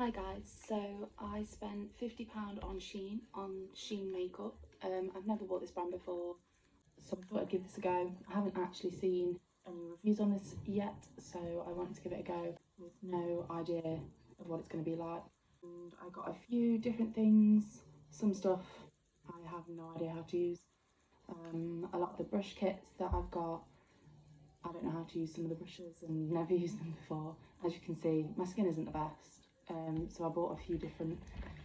Hi guys, so I spent £50 on SHEIN Makeup. I've never bought this brand before, so I thought I'd give this a go. I haven't actually seen any reviews on this yet, so I wanted to give it a go with no idea of what it's going to be like. And I got a few different things, some stuff I have no idea how to use. A lot of the brush kits that I've got, I don't know how to use some of the brushes and never used them before. As you can see, my skin isn't the best. So I bought a few different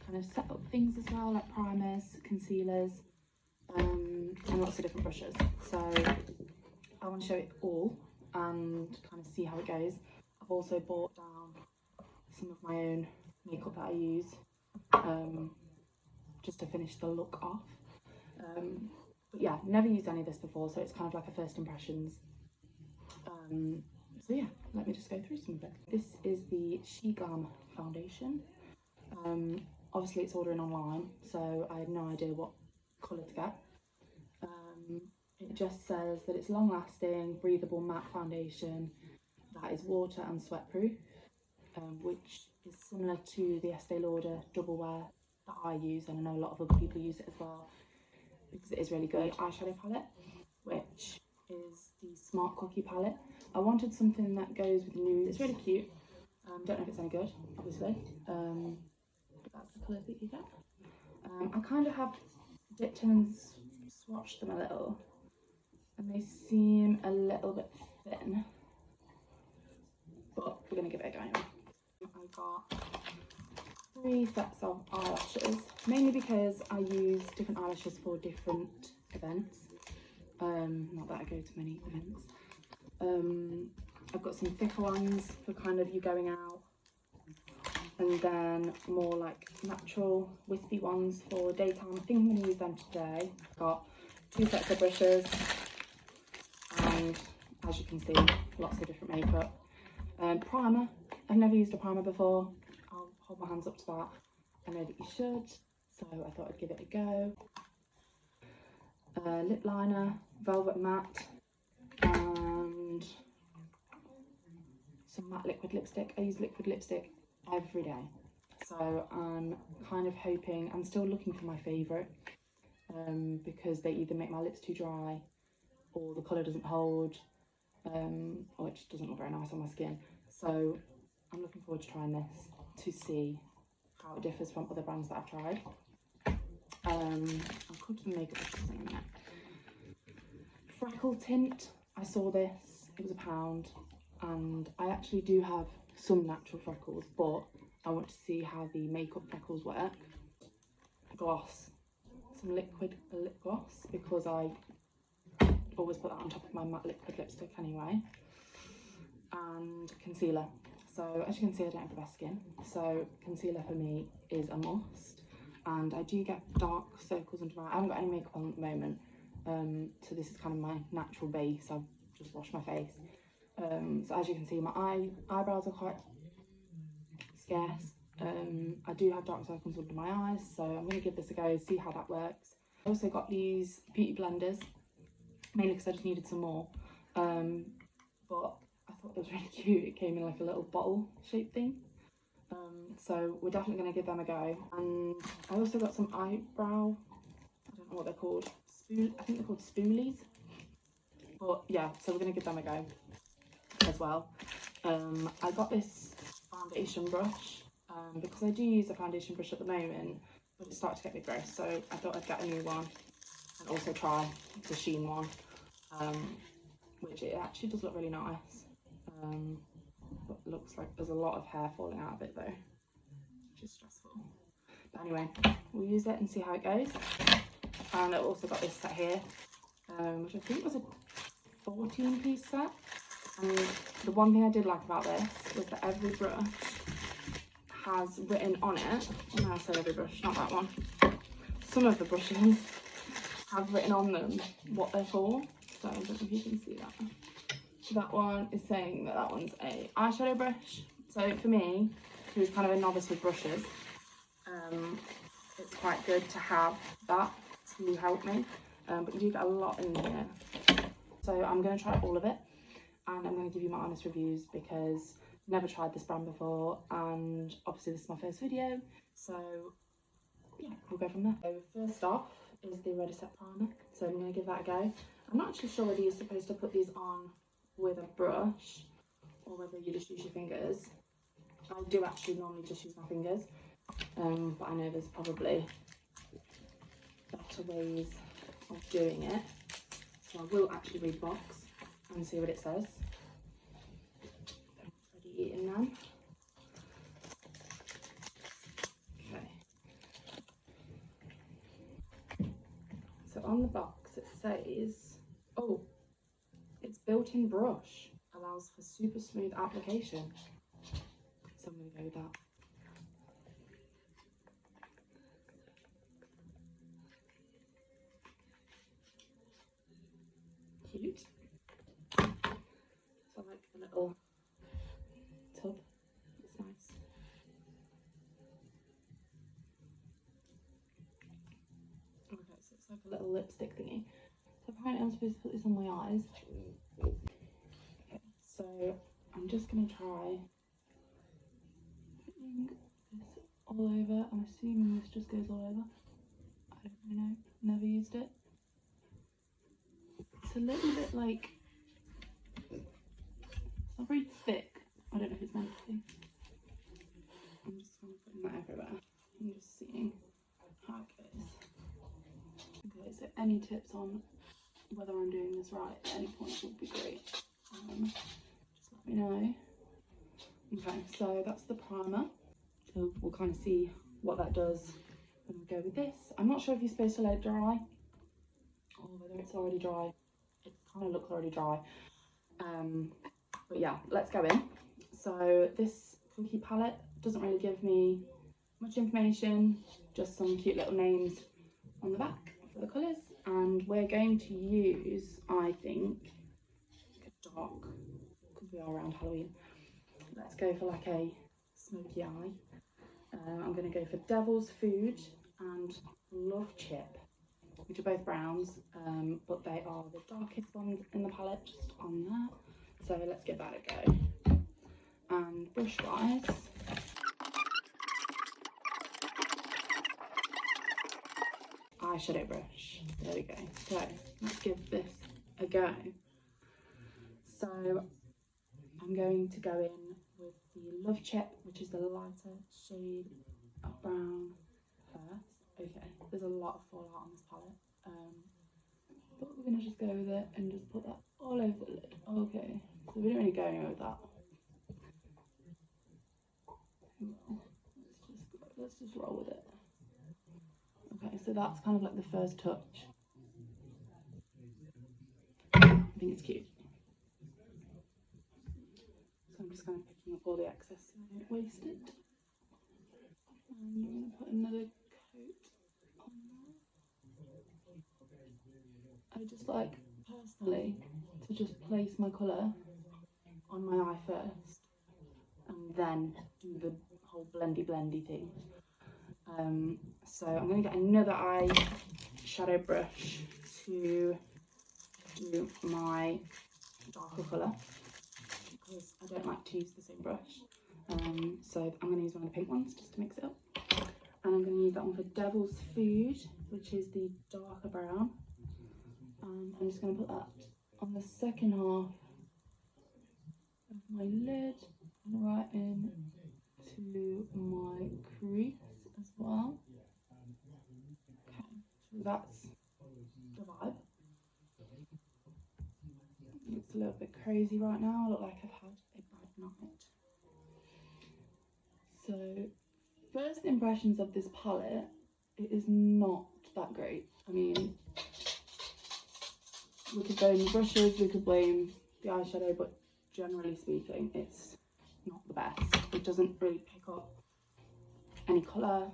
kind of setup things as well, like primers, concealers, and lots of different brushes. So I want to show it all and kind of see how it goes. I've also bought down some of my own makeup that I use just to finish the look off. But yeah, never used any of this before, so it's kind of like a first impressions. So yeah, let me just go through some of it. This is the SHEIN foundation. Obviously it's ordering online, so I had no idea what colour to get. It just says that it's long lasting, breathable matte foundation that is water and sweat proof, which is similar to the Estee Lauder Double Wear that I use, and I know a lot of other people use it as well because it is really good. Eyeshadow palette, which is the Smart Cookie palette. I wanted something that goes with nude. It's really cute. Don't know if it's any good, obviously, but that's the colours that you get. I kind of have dipped in and swatched them a little, and they seem a little bit thin, but we're going to give it a go anyway. I got 3 sets of eyelashes, mainly because I use different eyelashes for different events. Not that I go to many events. I've got some thicker ones for kind of you going out, and then more like natural wispy ones for daytime. I think I'm going to use them today. I've got 2 sets of brushes, and as you can see, lots of different makeup. Primer, I've never used a primer before. I'll hold my hands up to that. I know that you should, so I thought I'd give it a go. Lip liner, velvet matte, and some matte liquid lipstick. I use liquid lipstick every day, so I'm kind of hoping, I'm still looking for my favourite, because they either make my lips too dry, or the colour doesn't hold, or it just doesn't look very nice on my skin. So I'm looking forward to trying this to see how it differs from other brands that I've tried. I'll come to the makeup brushes in a minute. Freckle tint, I saw this, it was £1, and I actually do have some natural freckles, but I want to see how the makeup freckles work. Gloss, some liquid lip gloss, because I always put that on top of my matte liquid lipstick anyway, and concealer. So as you can see, I don't have the best skin, so concealer for me is a must. And I do get dark circles under my eye. I haven't got any makeup on at the moment, so this is kind of my natural base. I've just washed my face. So as you can see, my eyebrows are quite scarce. I do have dark circles under my eyes, so I'm going to give this a go, see how that works. I also got these beauty blenders, mainly because I just needed some more. But I thought it was really cute. It came in like a little bottle shaped thing. So we're definitely going to give them a go. And I also got some eyebrow, I don't know what they're called, I think they're called spoolies. But yeah, so we're going to give them a go as well. I got this foundation brush because I do use a foundation brush at the moment, but it's starting to get a bit gross, so I thought I'd get a new one and also try the SHEIN one, which it actually does look really nice. But looks like there's a lot of hair falling out of it though, which is stressful. But anyway, we'll use it and see how it goes. And I've also got this set here, which I think was a 14-piece set. And the one thing I did like about this was that every brush has written on it, and I said every brush, not that one, some of the brushes have written on them what they're for. So I don't know if you can see that. That one is saying that that one's a eyeshadow brush. So for me, who's kind of a novice with brushes, it's quite good to have that to help me. But you do get a lot in here. So I'm going to try all of it, and I'm going to give you my honest reviews, because never tried this brand before, and obviously this is my first video, so yeah, we'll go from there. So first off is the Ready Set Primer, so I'm going to give that a go. I'm not actually sure whether you're supposed to put these on with a brush or whether you just use your fingers. I do actually normally just use my fingers, but I know there's probably better ways of doing it. So I will actually read the box and see what it says. Already eating them. Okay. So on the box it says, oh, it's built-in brush, allows for super smooth application. So I'm going to go with that. Cute. So I like the little tub. It's nice. Okay, so it's like a little lipstick thingy. So apparently I'm supposed to put this on my eyes. Okay, so I'm just going to try putting this all over. I'm assuming this just goes all over. I don't really know. Never used it. It's a little bit like, it's not very thick. I don't know if it's meant to be. I'm just kind of putting that everywhere. I'm just seeing how it goes. Okay, so any tips on whether I'm doing this right at any point would be great. Just let me know. Okay, so that's the primer. So we'll kind of see what that does when we go with this. I'm not sure if you're supposed to let it dry or whether it's already dry. It kind of looks already dry. But yeah, let's go in. So this cookie palette doesn't really give me much information, just some cute little names on the back for the colours. And we're going to use, I think, a dark, because we are around Halloween. Let's go for like a smoky eye. I'm going to go for Devil's Food and Love Chip, which are both browns, but they are the darkest ones in the palette, just on there. So let's give that a go. And brush wise, eyeshadow brush. There we go. So let's give this a go. So I'm going to go in with the Love Chip, which is the lighter shade of brown first. Okay, there's a lot of fallout on this palette, but we're going to just go with it and just put that all over the lid. Okay, so we don't really go anywhere with that. Well, let's just roll with it. Okay, so that's kind of like the first touch. I think it's cute. So I'm just kind of picking up all the excess so I don't waste it. And I'm going to put another coat on there. I just like, personally, to just place my colour on my eye first and then do the whole blendy thing. So I'm going to get another eye shadow brush to do my darker colour, because I don't like to use the same brush. So I'm going to use one of the pink ones just to mix it up. And I'm going to use that one for Devil's Food, which is the darker brown. And I'm just going to put that on the second half of my lid and right in to my crease as well. Okay, so that's the vibe. It looks a little bit crazy right now. I look like I've had a bad night. So, first impressions of this palette, it is not that great. I mean, we could blame the brushes, we could blame the eyeshadow, but generally speaking, it's not the best. It doesn't really pick up any colour,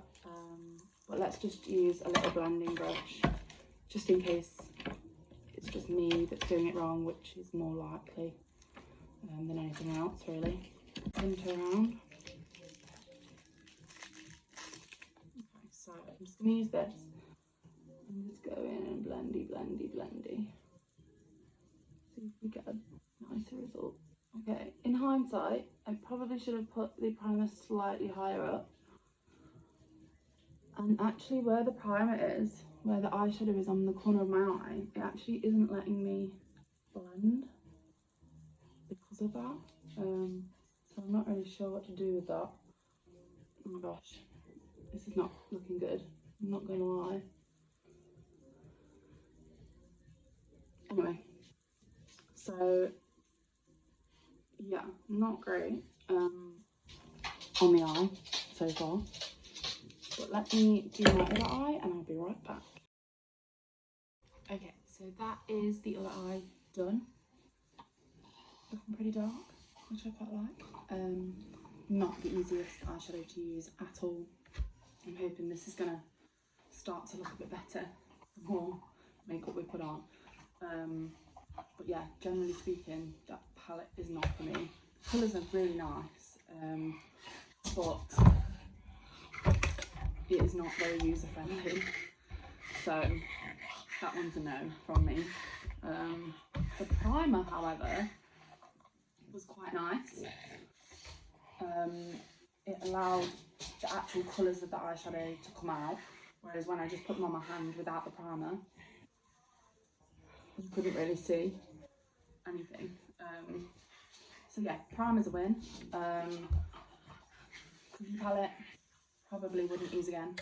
but let's just use a little blending brush, just in case it's just me that's doing it wrong, which is more likely than anything else, really. Tint around. Okay, so I'm just going to use this and just go in and blendy. See if we get a nicer result. Okay, in hindsight, I probably should have put the primer slightly higher up. And actually where the primer is, where the eyeshadow is on the corner of my eye, it actually isn't letting me blend because of that. So I'm not really sure what to do with that. Oh my gosh, this is not looking good, I'm not gonna lie. Anyway, so yeah, not great on the eye so far. But let me do my other eye and I'll be right back. Okay, so that is the other eye done. Looking pretty dark, which I quite like. Not the easiest eyeshadow to use at all. I'm hoping this is gonna start to look a bit better the more makeup we put on. But yeah, generally speaking, that palette is not for me. The colours are really nice, but it is not very user friendly. So that one's a no from me. The primer, however, was quite nice. It allowed the actual colours of the eyeshadow to come out, whereas when I just put them on my hand without the primer, you couldn't really see anything. So yeah, primer's a win. Palette, probably wouldn't use again.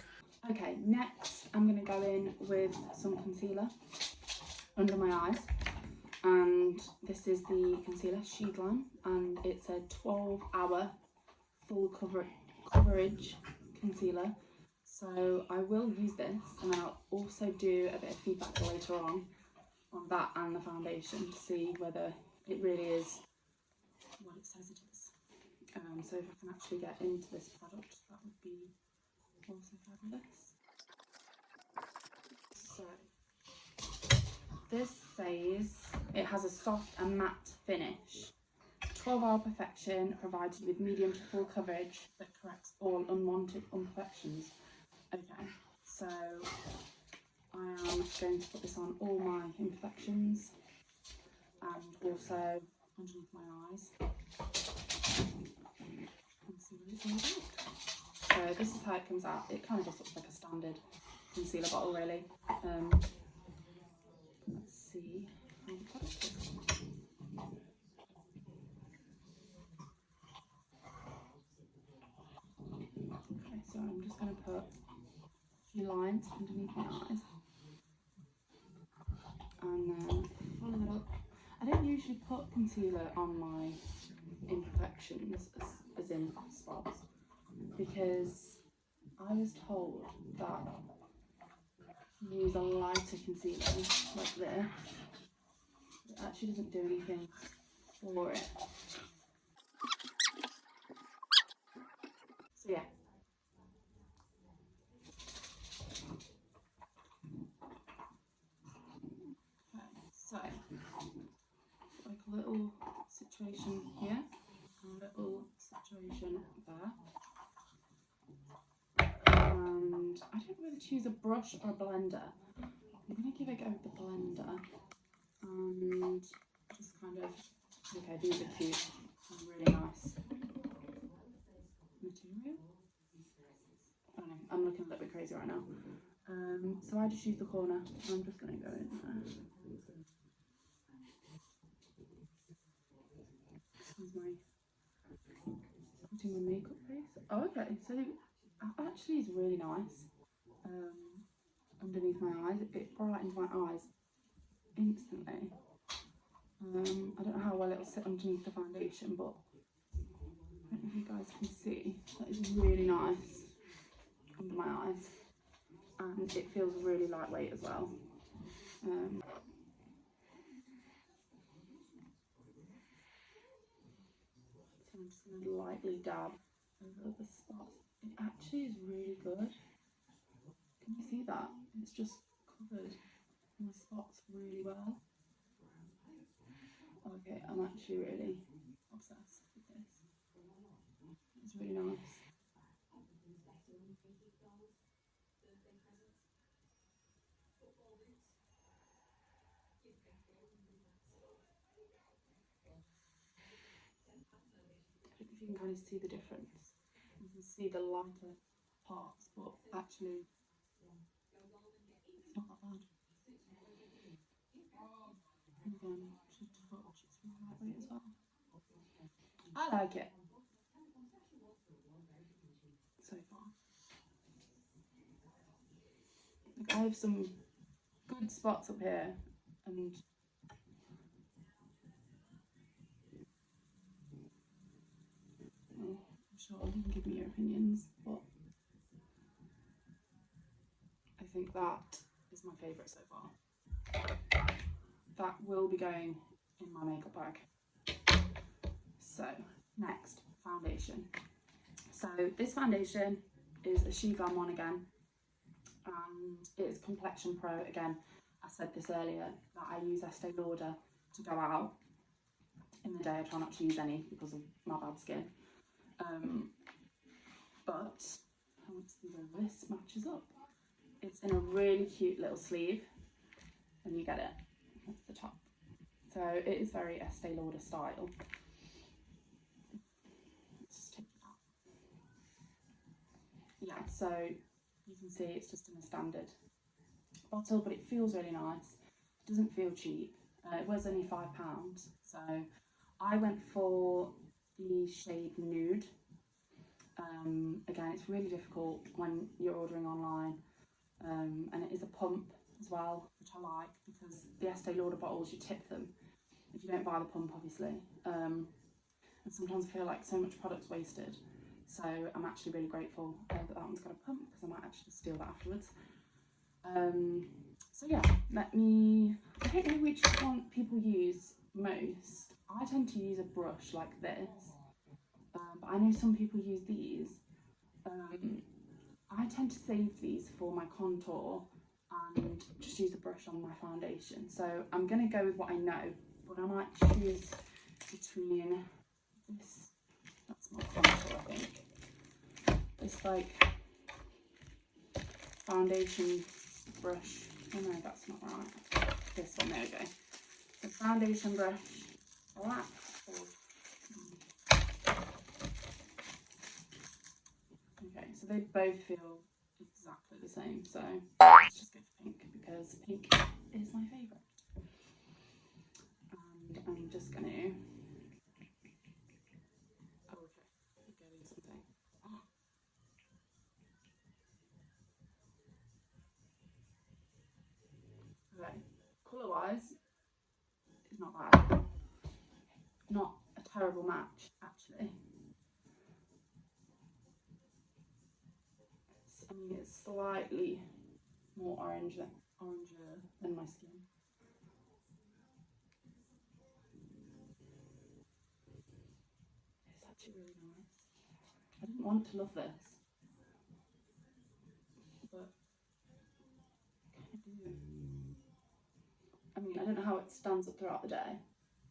Okay, next I'm going to go in with some concealer under my eyes, and this is the concealer SHEIN, and it's a 12-hour full coverage concealer. So I will use this, and I'll also do a bit of feedback later on that and the foundation to see whether it really is what it says it is. So if I can actually get into this product, that would be also fabulous. So this says it has a soft and matte finish, 12-hour perfection provided with medium to full coverage that corrects all unwanted imperfections. Okay, so I am going to put this on all my imperfections and also underneath my eyes and see what it's all about. So this is how it comes out. It kind of just looks like a standard concealer bottle, really. Let's see how the product is. Okay, so I'm just going to put a few lines underneath my eyes and then follow it up. I don't usually put concealer on my imperfections, as in spots, because I was told that if you use a lighter concealer like this, it actually doesn't do anything for it. So yeah. Okay, so like a little situation here, and a little situation there. And I don't know whether to use a brush or a blender. I'm going to give it a go with the blender and just kind of, okay, these are cute and really nice material. I don't know, I'm looking a little bit crazy right now. So I just use the corner. I'm just going to go in there. This is my putting my makeup face. Oh, okay, so that actually is really nice. Underneath my eyes, it brightens my eyes instantly. I don't know how well it'll sit underneath the foundation, but I don't know if you guys can see. That is really nice under my eyes, and it feels really lightweight as well. So I'm just going to lightly dab over the spots. It actually is really good. Can you see that? It's just covered my spots really well. Okay, I'm actually really obsessed with this. It's really nice. don't know if you can kind of see the difference. You can see the lighter parts, but actually it's not that bad. And again, just a touch, it's really lightweight as well. I like it so far. Like, I have some good spots up here, and I'm sure you can give me your opinions, but I think that is my favourite so far. That will be going in my makeup bag. So next, foundation. So this foundation is a SHEIN one again, and it's Complexion Pro again. I said this earlier that I use Estee Lauder to go out. In the day I try not to use any because of my bad skin. But I want to see where this matches up. It's in a really cute little sleeve, and you get it at the top. So it is very Estee Lauder style. Let's just take it out. Yeah, so you can see it's just in a standard bottle, but it feels really nice. It doesn't feel cheap. It was only £5, so I went for the shade Nude. Again, it's really difficult when you're ordering online, and it is a pump as well, which I like, because the Estee Lauder bottles, you tip them if you don't buy the pump, obviously, and sometimes I feel like so much product's wasted, so I'm actually really grateful that that one's got a pump, because I might actually steal that afterwards. So yeah, I don't know which one people use most. I tend to use a brush like this, but I know some people use these. I tend to save these for my contour and just use the brush on my foundation. So I'm going to go with what I know, but I might choose between this, that's my contour I think, this like foundation brush, oh no that's not right, this one, there we go, the foundation brush, black or okay, so they both feel exactly the same, so let's just go for pink, because pink is my favourite. And I'm just going to, oh okay, I'm getting something. Oh. Okay, colour wise, it's not bad. Not a terrible match, actually. I mean, it's slightly more oranger than my skin. It's actually really nice. I didn't want to love this, but I kind of do. I mean, I don't know how it stands up throughout the day,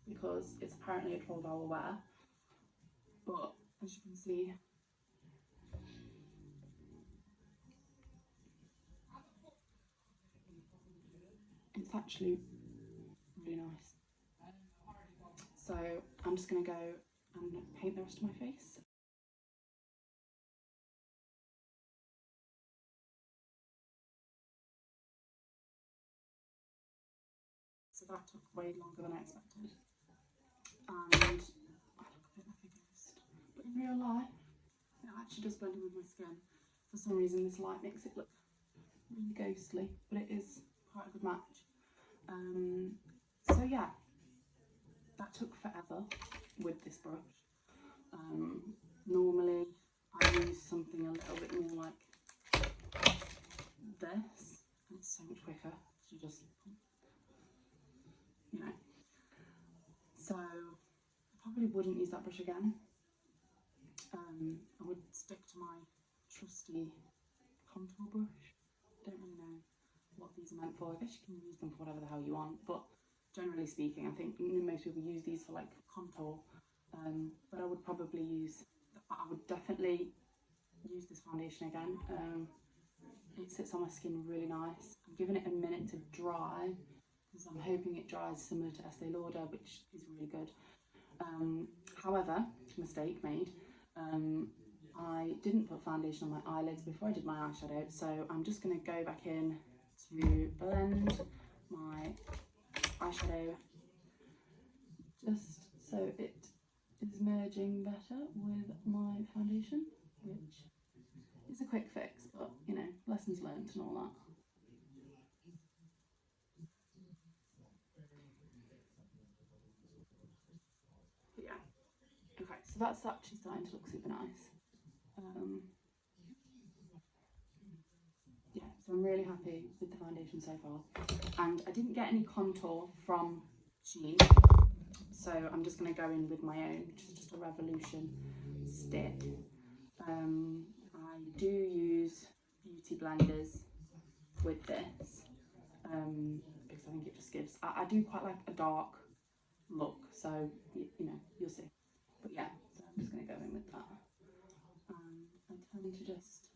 because it's apparently a 12-hour wear, but as you can see, it's actually really nice. So I'm just going to go and paint the rest of my face. So that took way longer than I expected, and I look a bit like a ghost, but in real life it actually does blend in with my skin. For some reason this light makes it look really ghostly, but it is quite a good match. So yeah, that took forever with this brush. Normally I use something a little bit more like this, and it's so much quicker, you just, you know. So I probably wouldn't use that brush again. I would stick to my trusty contour brush. I don't really know what these are meant for. I guess you can use them for whatever the hell you want, but generally speaking, I think most people use these for like contour. But I would probably use, I would definitely use this foundation again. It sits on my skin really nice. I'm giving it a minute to dry, because I'm hoping it dries similar to Estee Lauder, which is really good. However, mistake made. I didn't put foundation on my eyelids before I did my eyeshadow, so I'm just going to go back in to blend my eyeshadow just so it is merging better with my foundation, which is a quick fix, but you know, lessons learned and all that. But yeah, okay, so that's actually starting to look super nice. Yeah, so I'm really happy with the foundation so far. And I didn't get any contour from SHEIN, so I'm just going to go in with my own, which is just a Revolution stick. I do use beauty blenders with this because I think it just gives, I do quite like a dark look, so you know, you'll see. But yeah, so I'm just going to go in with that. I tend to just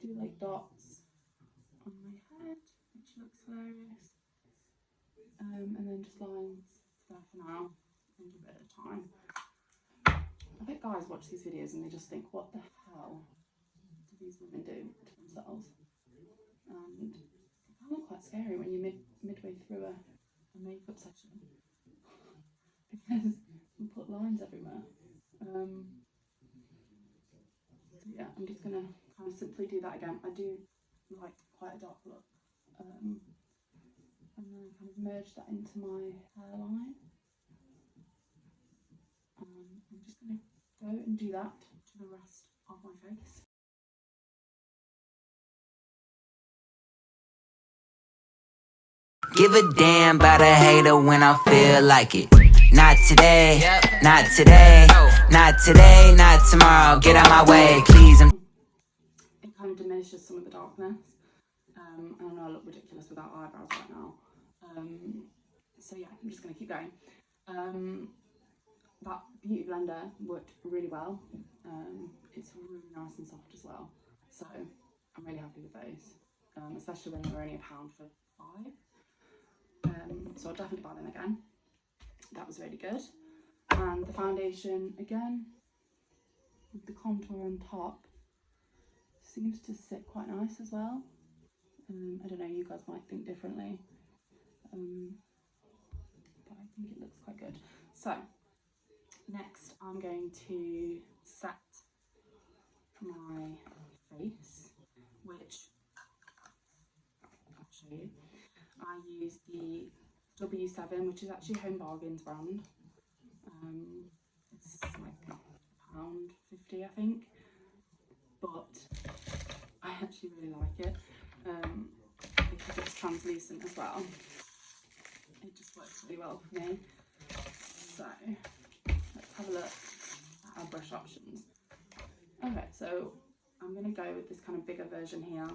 do like dots on my head, which looks hilarious, and then just lines there for now, and give it a time. I bet guys watch these videos and they just think, what the hell do these women do to themselves? And it can look quite scary when you're midway through a makeup session because we put lines everywhere. So yeah, I'm just gonna kind of simply do that again. I do like quite a dark look, and then kind of merge that into my hairline. I'm just gonna go and do that to the rest of my face. Give a damn about a hater when I feel like it. Not today, not today, not today, not tomorrow. Get out my way, please. It kind of diminishes some of the darkness. I know I look ridiculous without eyebrows right now. So yeah, I'm just going to keep going. That beauty blender worked really well. It's really nice and soft as well. So I'm really happy with those, especially when they're only £1 for 5. So I'll definitely buy them again. That was really good. And the foundation, again, with the contour on top, seems to sit quite nice as well. I don't know, you guys might think differently, but I think it looks quite good. So next I'm going to set my face, which I'll show you. I use the W7, which is actually Home Bargains brand. It's like £1.50, I think, but I actually really like it because it's translucent as well. It just works really well for me. So let's have a look at our brush options. Okay, so I'm going to go with this kind of bigger version here.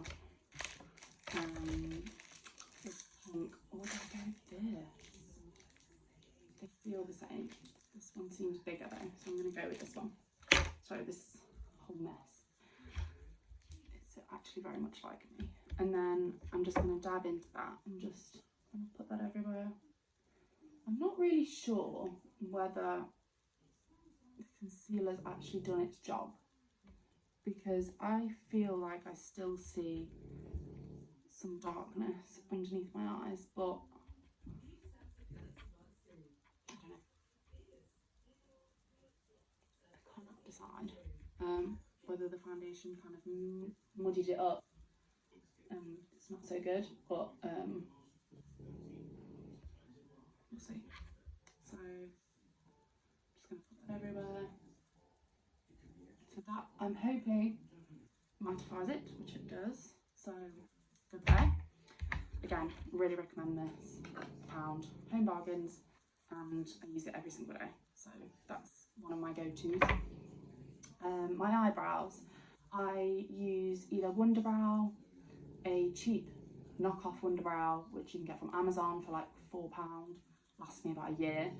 This pink, or did I go with this? They feel the same. This one seems bigger though, so I'm going to go with this one. Sorry, this whole mess. It's actually very much like me. And then I'm just going to dab into that and just put that everywhere. I'm not really sure whether the concealer's actually done its job, because I feel like I still see some darkness underneath my eyes, but I don't know. I cannot decide whether the foundation kind of muddied it up and it's not so good, but we'll see. So I'm just going to put that everywhere. So that, I'm hoping, mattifies it, which it does. So good there. Again, really recommend this. £1, Home Bargains, and I use it every single day. So that's one of my go-tos. My eyebrows, I use either Wonderbrow, a cheap knockoff Wonderbrow, which you can get from Amazon for like £4, lasts me about a year,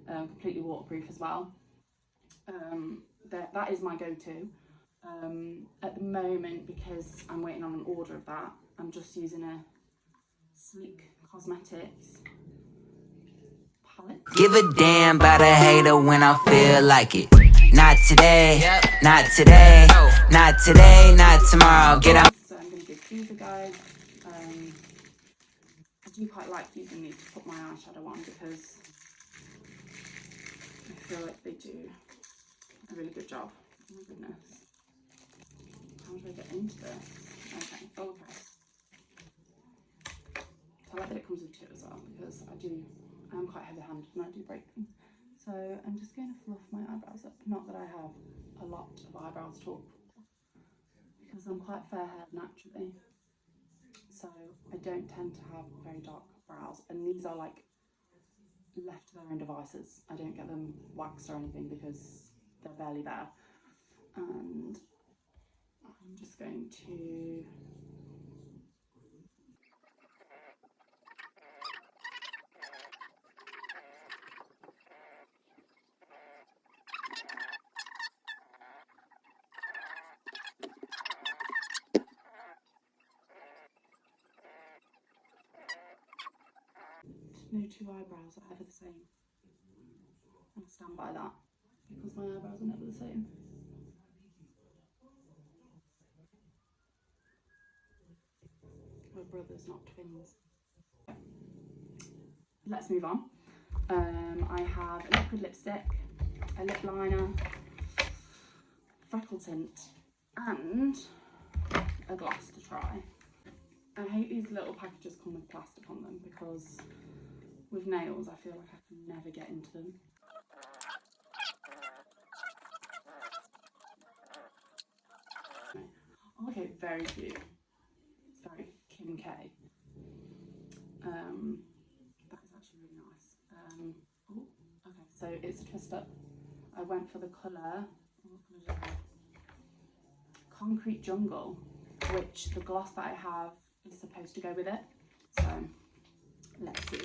completely waterproof as well. That is my go-to. At the moment, because I'm waiting on an order of that, I'm just using a Sleek Cosmetics palette. Give a damn about a hater when I feel like it. Not today, not today, not today, not tomorrow. Get out. So I'm going to give these a go. I do quite like using these to put my eyeshadow on because I feel like they do a really good job. Oh my goodness. How do I get into this? Okay. So I like that it comes with two as well because I'm quite heavy-handed and I do break things. So I'm just going to fluff my eyebrows up. Not that I have a lot of eyebrows to up because I'm quite fair-haired naturally. So I don't tend to have very dark brows, and these are like left to their own devices. I don't get them waxed or anything because they're barely there. And I'm just going to no two eyebrows are ever the same. I stand by that because my eyebrows are never the same. We're brothers, not twins. Let's move on. I have a liquid lipstick, a lip liner, freckle tint, and a gloss to try. I hate these little packages come with plastic on them because with nails I feel like I can never get into them. Okay, very cute. It's very Kim K. That is actually really nice. Oh, okay, so it's a twist up. I went for the colour, what colour did I have? Concrete Jungle, which the gloss that I have is supposed to go with it. So let's see.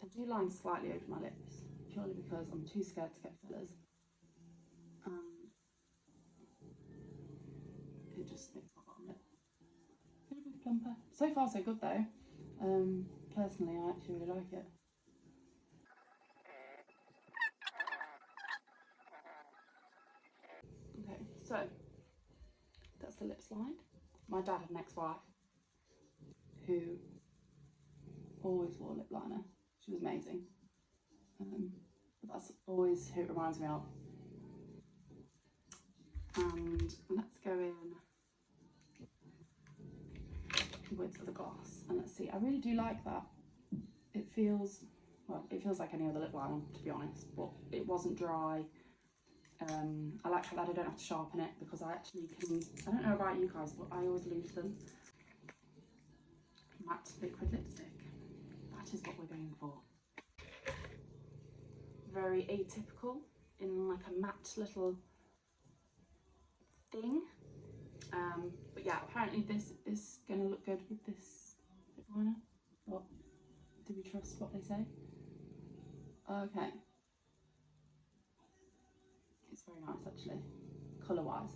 I do line slightly over my lips, purely because I'm too scared to get fillers. It just makes my bottom lip a little bit plumper. So far so good though. Personally I actually really like it. Okay, so that's the lip slide. My dad had an ex-wife who always wore lip liner. She was amazing. But that's always who it reminds me of. And let's go in with the gloss and let's see. I really do like that. It feels like any other lip liner, to be honest, but it wasn't dry. I like that I don't have to sharpen it because I actually can, I don't know about you guys, but I always lose them. Matte liquid lipstick, that is what we're going for. Very atypical in like a matte little thing. But yeah, apparently this is going to look good with this lip liner. What? Do we trust what they say? Okay. It's very nice actually, colour-wise.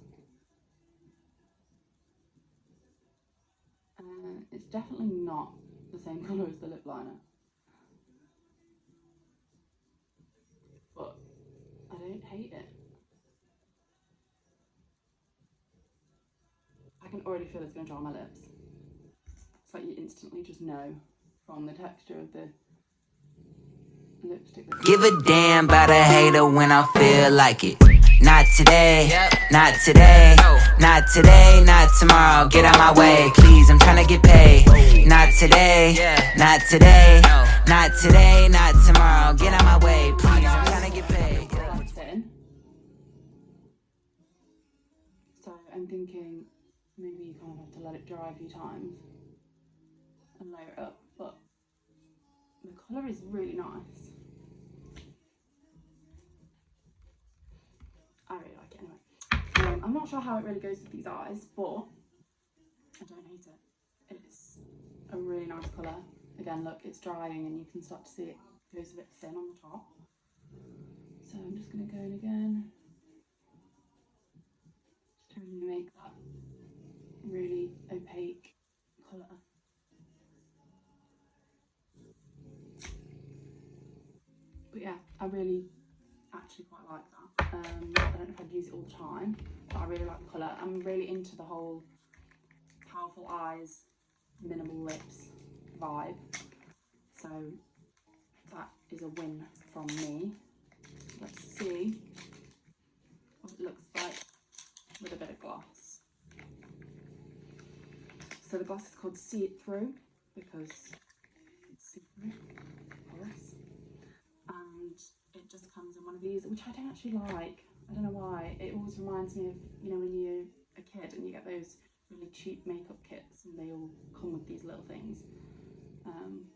It's definitely not the same colour as the lip liner. But I don't hate it. I can already feel it's going to dry my lips. It's like you instantly just know from the texture of the lipstick. Give a damn about a hater when I feel like it. Not today, not today, not today, not tomorrow. Get out my way, please, I'm tryna get paid. Not today, not today, not today, not tomorrow. Get out my way, please, I'm tryna get paid. So I'm thinking maybe you kind of have to let it dry a few times and layer it up, but the colour is really nice. I really like it anyway. I'm not sure how it really goes with these eyes, but I don't hate it. It's a really nice colour. Again, look, it's drying and you can start to see it goes a bit thin on the top. So I'm just going to go in again to really make that really opaque colour. I don't know if I'd use it all the time, but I really like the colour. I'm really into the whole powerful eyes, minimal lips vibe. So that is a win from me. Let's see what it looks like with a bit of gloss. So the gloss is called See It Through because it's see-through, of course. And it just comes in one of these, which I don't actually like. I don't know why. It always reminds me of, you know, when you're a kid and you get those really cheap makeup kits and they all come with these little things.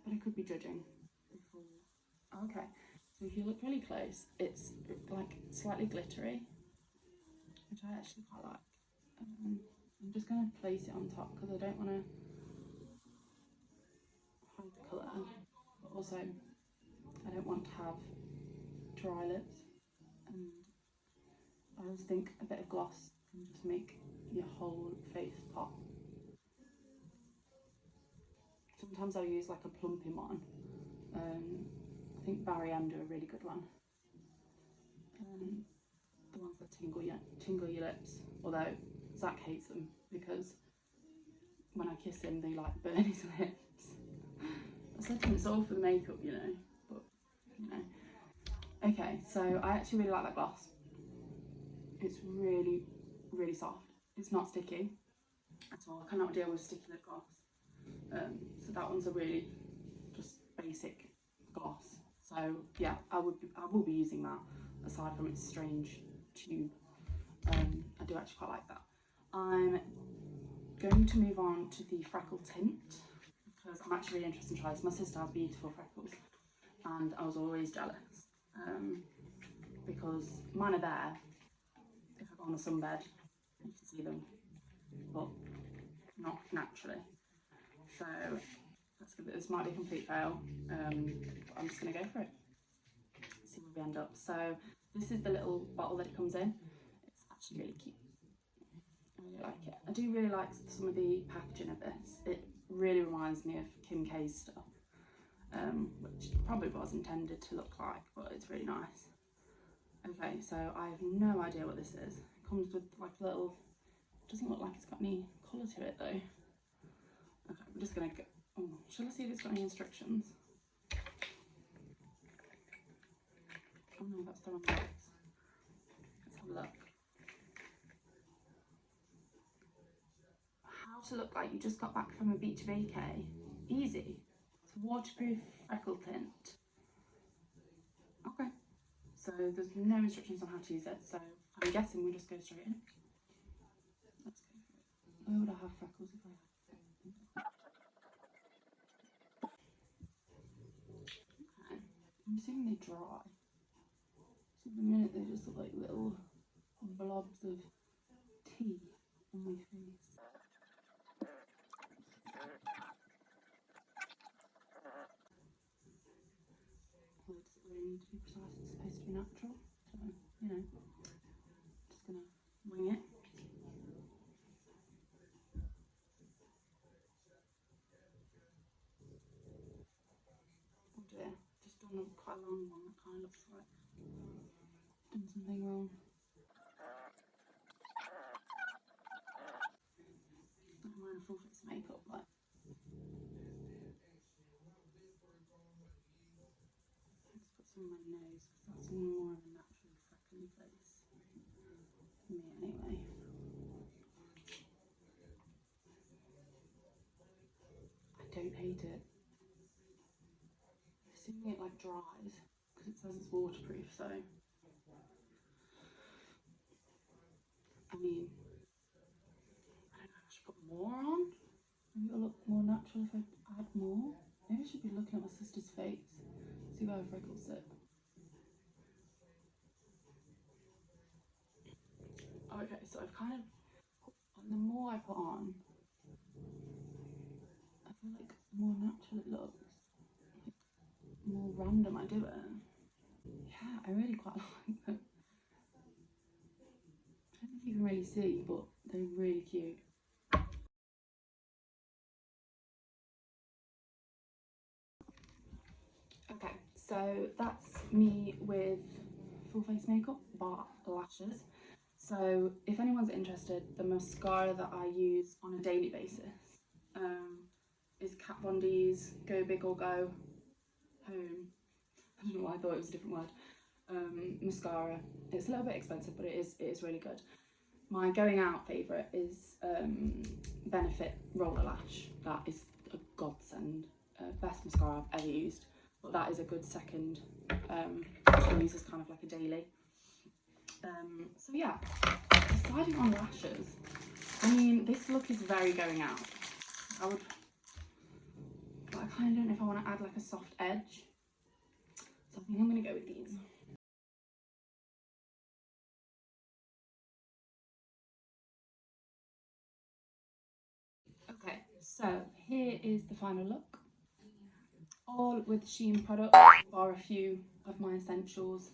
But I could be judging. Okay, so if you look really close, it's like slightly glittery, which I actually quite like. I'm just going to place it on top because I don't want to hide the colour, but also I don't want to have dry lips, and I always think a bit of gloss can just make your whole face pop. Sometimes I'll use like a plumping one. I think Barry M do a really good one. The ones that tingle your lips, although Zach hates them because when I kiss him they like burn his lips. I said to him it's all for the makeup, you know, but you know. Okay, so I actually really like that gloss. It's really, really soft. It's not sticky at all. I cannot deal with sticky lip gloss. So that one's a really just basic gloss. So yeah, I will be using that aside from its strange tube. I do actually quite like that. I'm going to move on to the freckle tint because I'm actually really interested in trying this. My sister has beautiful freckles and I was always jealous because mine are there. If I go on a sunbed, you can see them, but not naturally. So this might be a complete fail, but I'm just going to go for it. See where we end up. So this is the little bottle that it comes in. It's actually really cute. I really like it. I do really like some of the packaging of this. It really reminds me of Kim K's stuff, which probably was intended to look like, but it's really nice. Okay, so I have no idea what this is. It comes with like a little, doesn't look like it's got any colour to it though. Okay, we're just gonna go, oh, shall I see if it's got any instructions? Oh no, that's the wrong box. Let's have a look. How to look like you just got back from a beach vacay. Easy. It's a waterproof freckle tint. Okay. So there's no instructions on how to use it, so I'm guessing we just go straight in. Let's go for it. Where would I have freckles if I had? Okay. I'm assuming they dry. So at the minute they just look like little blobs of tea on my face. Well, it doesn't really need to be precise, it's supposed to be natural. So, you know, just gonna wing it. Oh dear, just done a quite a long one that kind of looks like done something wrong. I'm wearing a full face of makeup, but let's put some on my nose because that's more of a natural freckly place. For me anyway. I don't hate it. Assuming it like dries because it says it's waterproof, so I mean, I don't know if I should put more on. Maybe it'll look more natural if I add more. Maybe I should be looking at my sister's face, see where her freckles sit. Okay, so I've kind of, the more I put on, I feel like the more natural it looks, like the more random I do it. Yeah, I really quite like them. I don't know if you can really see, but they're really cute. Okay, so that's me with full face makeup bar lashes. So if anyone's interested, the mascara that I use on a daily basis is Kat Von D's Go Big or Go Home. I don't know why I thought it was a different word. Mascara. It's a little bit expensive, but it is really good. My going out favourite is Benefit Roller Lash. That is a godsend. Best mascara I've ever used, but that is a good second to use as kind of like a daily. So yeah, deciding on lashes. I mean, this look is very going out. I kind of don't know if I want to add like a soft edge. So I think I'm going to go with these. Okay, so here is the final look. All with SHEIN products, bar a few of my essentials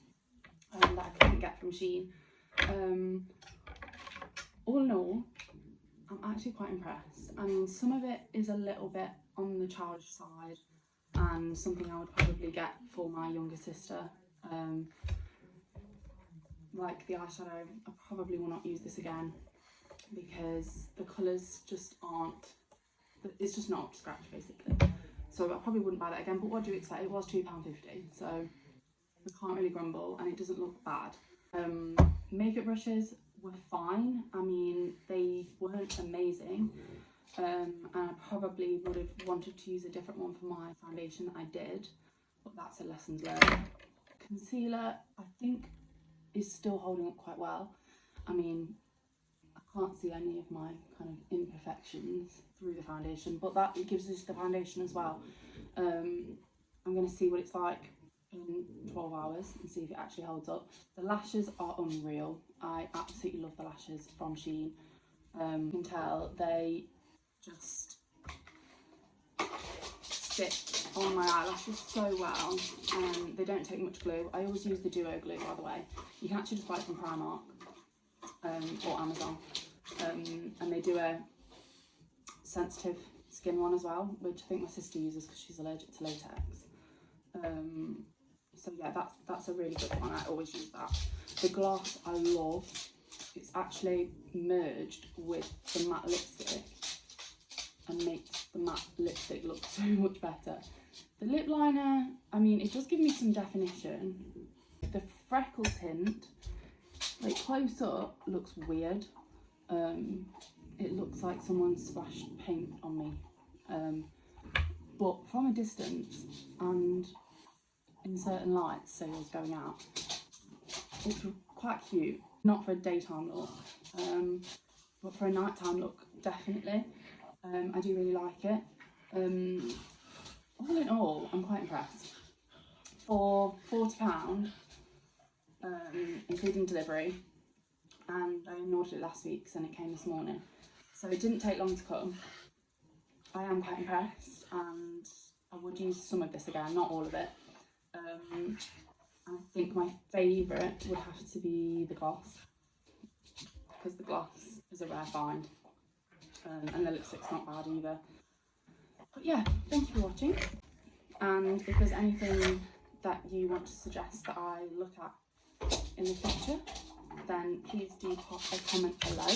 that I couldn't get from SHEIN. All in all, I'm actually quite impressed. I mean, some of it is a little bit on the childish side and something I would probably get for my younger sister. Like the eyeshadow, I probably will not use this again because the colours just aren't, it's just not up to scratch basically. So I probably wouldn't buy that again, but what do you expect? It was £2.50, so we can't really grumble and it doesn't look bad. Makeup brushes were fine. I mean, they weren't amazing, and I probably would have wanted to use a different one for my foundation that I did, but that's a lessons learned. Concealer, I think, is still holding up quite well. I mean, I can't see any of my kind of imperfections through the foundation, but that gives us the foundation as well. I'm going to see what it's like in 12 hours and see if it actually holds up. The lashes are unreal. I absolutely love the lashes from SHEIN. You can tell they just sit on my eyelashes so well, and they don't take much glue. I always use the Duo glue, by the way. You can actually just buy it from Primark or Amazon, and they do a sensitive skin one as well, which I think my sister uses because she's allergic to latex. So yeah, that's a really good one. I always use that. The gloss I love. It's actually merged with the matte lipstick and makes the matte lipstick look so much better. The lip liner, I mean, it does give me some definition. The freckles hint, like close up, looks weird. It looks like someone splashed paint on me. But from a distance and in certain lights, so it was going out, it's quite cute. Not for a daytime look, but for a nighttime look, definitely. I do really like it. All in all, I'm quite impressed. For £40, including delivery, and I only ordered it last week and it came this morning, so it didn't take long to come. I am quite impressed, and I would use some of this again, not all of it. I think my favourite would have to be the gloss, because the gloss is a rare find, and the lipstick's not bad either. But yeah, thank you for watching, and if there's anything that you want to suggest that I look at in the future, then please do pop a comment below.